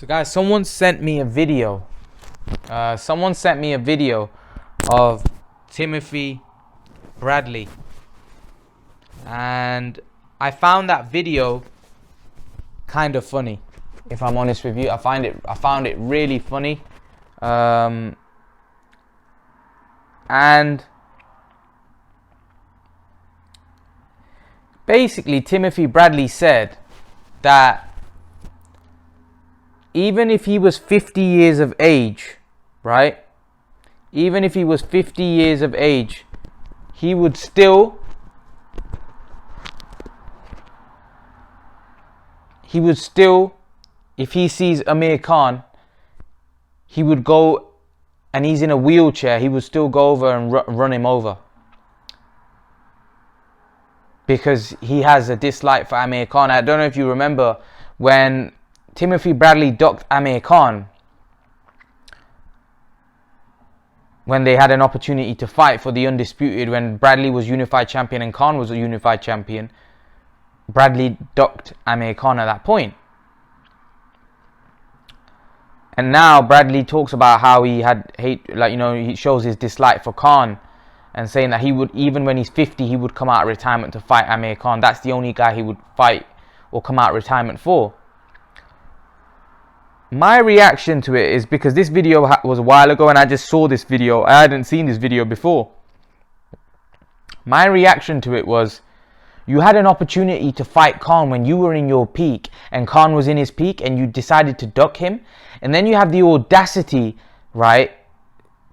So guys, someone sent me a video. Of Timothy Bradley, and I found that video kind of funny. If I'm honest with you, I found it really funny. And basically, Timothy Bradley said that even if he was 50 years of age, right? Even if he was 50 years of age, he would still if he sees Amir Khan, he would go, and he's in a wheelchair, he would still go over and run him over, because he has a dislike for Amir Khan. I don't know if you remember when Timothy Bradley ducked Amir Khan, when they had an opportunity to fight for the undisputed, when Bradley was unified champion and Khan was a unified champion. Bradley ducked Amir Khan at that point. And now Bradley talks about how he had he shows his dislike for Khan, and saying that he would, even when he's 50, he would come out of retirement to fight Amir Khan. That's the only guy he would fight or come out of retirement for. My reaction to it is, because this video was a while ago and I just saw this video. I hadn't seen this video before. My reaction to it was, you had an opportunity to fight Khan when you were in your peak and Khan was in his peak, and you decided to duck him. And then you have the audacity, right,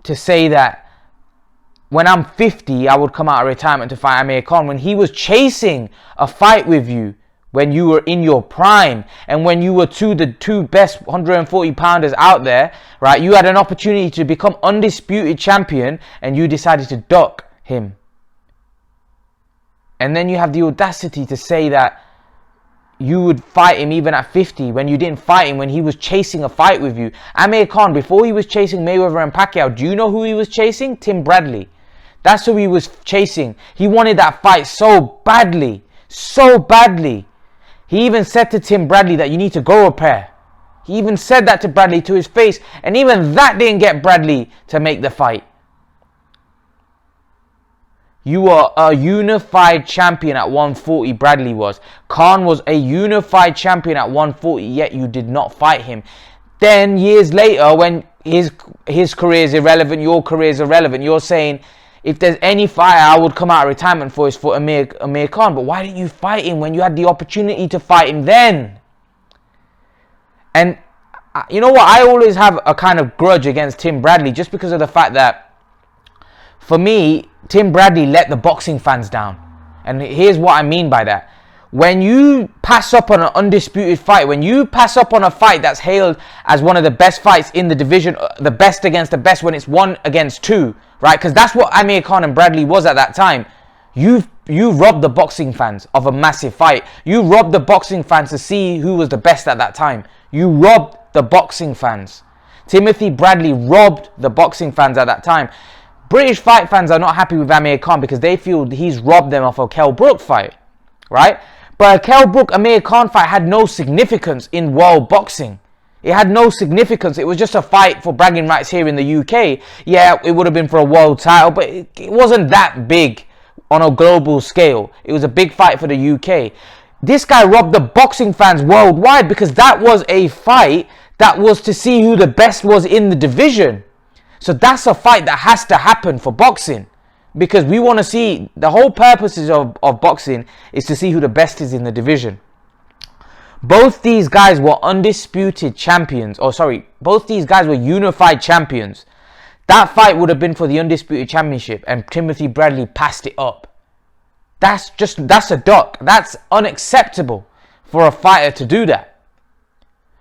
to say that when I'm 50, I would come out of retirement to fight Amir Khan, when he was chasing a fight with you when you were in your prime, and when you were the two best 140 pounders out there, right? You had an opportunity to become undisputed champion and you decided to duck him. And then you have the audacity to say that you would fight him even at 50, when you didn't fight him when he was chasing a fight with you. Amir Khan, before he was chasing Mayweather and Pacquiao, do you know who he was chasing? Tim Bradley. That's who he was chasing. He wanted that fight so badly. So badly. He even said to Tim Bradley that you need to go repair. He even said that to Bradley to his face. And even that didn't get Bradley to make the fight. You are a unified champion at 140, Bradley was. Khan was a unified champion at 140, yet you did not fight him. Then years later, when his career is irrelevant, your career is irrelevant, you're saying, if there's any fight I would come out of retirement for, is for Amir Khan. But why didn't you fight him when you had the opportunity to fight him then? And you know what? I always have a kind of grudge against Tim Bradley, just because of the fact that, for me, Tim Bradley let the boxing fans down. And here's what I mean by that. When you pass up on an undisputed fight, when you pass up on a fight that's hailed as one of the best fights in the division, the best against the best, when it's 1 against 2, right? Because that's what Amir Khan and Bradley was at that time. You robbed the boxing fans of a massive fight. You robbed the boxing fans to see who was the best at that time. You robbed the boxing fans. Timothy Bradley robbed the boxing fans at that time. British fight fans are not happy with Amir Khan because they feel he's robbed them of a Kell Brook fight, right? But a Kell Brook Amir Khan fight had no significance in world boxing. It had no significance. It was just a fight for bragging rights here in the UK. Yeah, it would have been for a world title, but it wasn't that big on a global scale. It was a big fight for the UK. This guy robbed the boxing fans worldwide, because that was a fight that was to see who the best was in the division. So that's a fight that has to happen for boxing, because we want to see, the whole purposes of boxing is to see who the best is in the division. Both these guys were undisputed champions. Both these guys were unified champions. That fight would have been for the undisputed championship, and Timothy Bradley passed it up. That's a duck. That's unacceptable for a fighter to do that.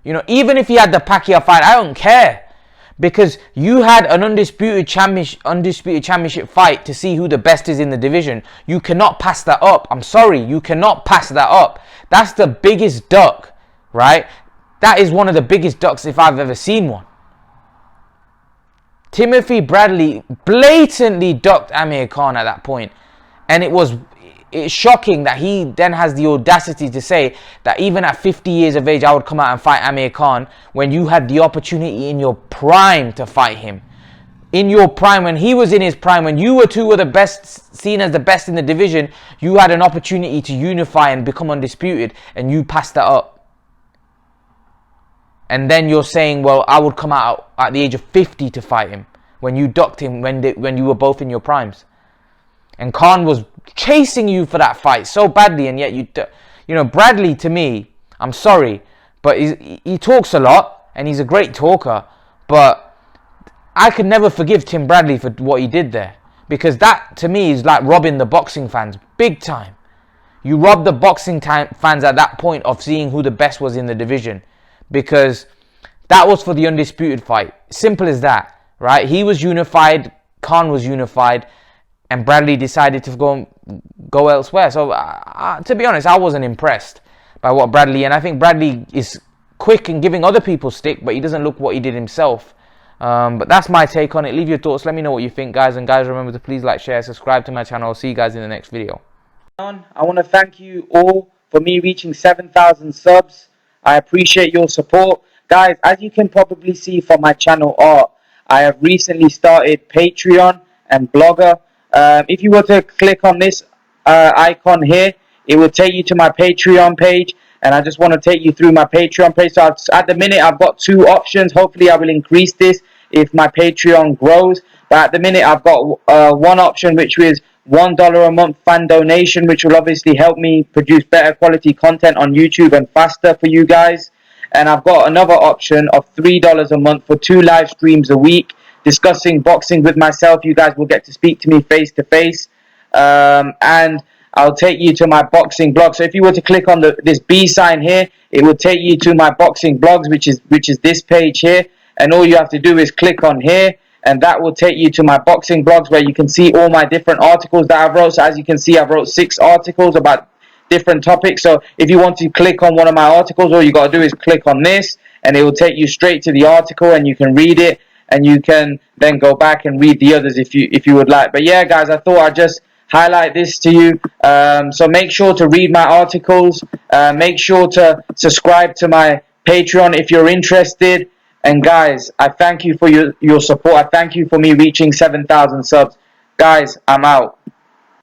You know, even if he had the Pacquiao fight, I don't care. Because you had an undisputed championship fight to see who the best is in the division. You cannot pass that up. I'm sorry, you cannot pass that up. That's the biggest duck, right? That is one of the biggest ducks if I've ever seen one. Timothy Bradley blatantly ducked Amir Khan at that point. And it was it's shocking that he then has the audacity to say that even at 50 years of age I would come out and fight Amir Khan, when you had the opportunity in your prime to fight him. In your prime, when he was in his prime, when you were the best, seen as the best in the division, you had an opportunity to unify and become undisputed, and you passed that up. And then you're saying, well, I would come out at the age of 50 to fight him, when you docked him when you were both in your primes. And Khan was chasing you for that fight so badly, and yet you know, Bradley, to me, I'm sorry, but he talks a lot, and he's a great talker, but I could never forgive Tim Bradley for what he did there, because that to me is like robbing the boxing fans big time. You robbed the boxing fans at that point of seeing who the best was in the division, because that was for the undisputed fight. Simple as that, right? He was unified, Khan was unified, and Bradley decided to go elsewhere. So to be honest, I wasn't impressed by what Bradley, and I think Bradley is quick in giving other people stick, but he doesn't look what he did himself. But that's my take on it. Leave your thoughts, let me know what you think, guys, and guys, remember to please like, share, subscribe to my channel. I'll see you guys in the next video. I want to thank you all for me reaching 7,000 subs. I appreciate your support, guys. As you can probably see from my channel art, I have recently started Patreon and Blogger. If you were to click on this icon here, it will take you to my Patreon page, and I just want to take you through my Patreon page. So at the minute, I've got 2 options. Hopefully, I will increase this if my Patreon grows. But at the minute, I've got one option, which is $1 a month fan donation, which will obviously help me produce better quality content on YouTube and faster for you guys. And I've got another option of $3 a month for 2 live streams a week discussing boxing with myself. You guys will get to speak to me face to face. And I'll take you to my boxing blog. So if you were to click on this B sign here, it will take you to my boxing blogs, which is this page here. And all you have to do is click on here, and that will take you to my boxing blogs, where you can see all my different articles that I've wrote. So as you can see, I've wrote 6 articles about different topics. So if you want to click on one of my articles, all you got to do is click on this, and it will take you straight to the article, and you can read it, and you can then go back and read the others if you would like. But yeah, guys, I thought I'd just highlight this to you. So make sure to read my articles. Make sure to subscribe to my Patreon if you're interested. And guys, I thank you for your support. I thank you for me reaching 7,000 subs. Guys, I'm out.